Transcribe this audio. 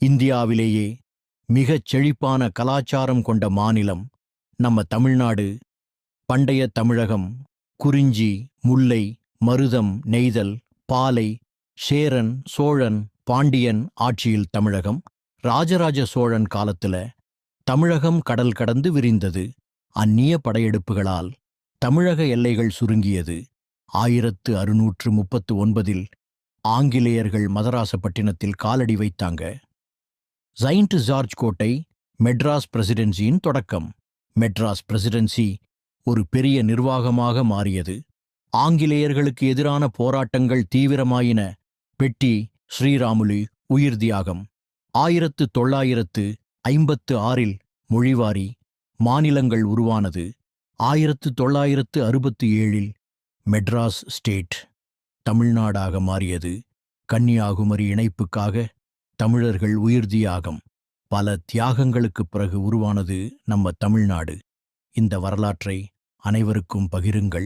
இந்தியாவிலேயே மிகச் செழிப்பான கலாச்சாரம் கொண்ட மாநிலம் நம்ம தமிழ்நாடு. பண்டைய தமிழகம் குறிஞ்சி, முல்லை, மருதம், நெய்தல், பாலை, சேரன், சோழன், பாண்டியன் ஆட்சியில் தமிழகம். ராஜராஜ சோழன் காலத்துல தமிழகம் கடல் கடந்து விரிந்தது. அந்நிய படையெடுப்புகளால் தமிழக எல்லைகள் சுருங்கியது. 1639 ஆங்கிலேயர்கள் மதராசப்பட்டினத்தில் காலடி வைத்தாங்க. செயின்ட் ஜார்ஜ் கோட்டை மெட்ராஸ் பிரசிடென்சியின் தொடக்கம். மெட்ராஸ் பிரசிடென்சி ஒரு பெரிய நிர்வாகமாக மாறியது. ஆங்கிலேயர்களுக்கு எதிரான போராட்டங்கள் தீவிரமாயின. பெட்டி ஸ்ரீராமுலு உயிர் தியாகம். 1956 மொழிவாரி மாநிலங்கள் உருவானது. 1967 மெட்ராஸ் ஸ்டேட் தமிழ்நாடாக மாறியது. கன்னியாகுமரி இணைப்புக்காக தமிழர்கள் உயிர் தியாகம். பல தியாகங்களுக்குப் பிறகு உருவானது நம்ம தமிழ்நாடு. இந்த வரலாற்றை அனைவருக்கும் பகிருங்கள்.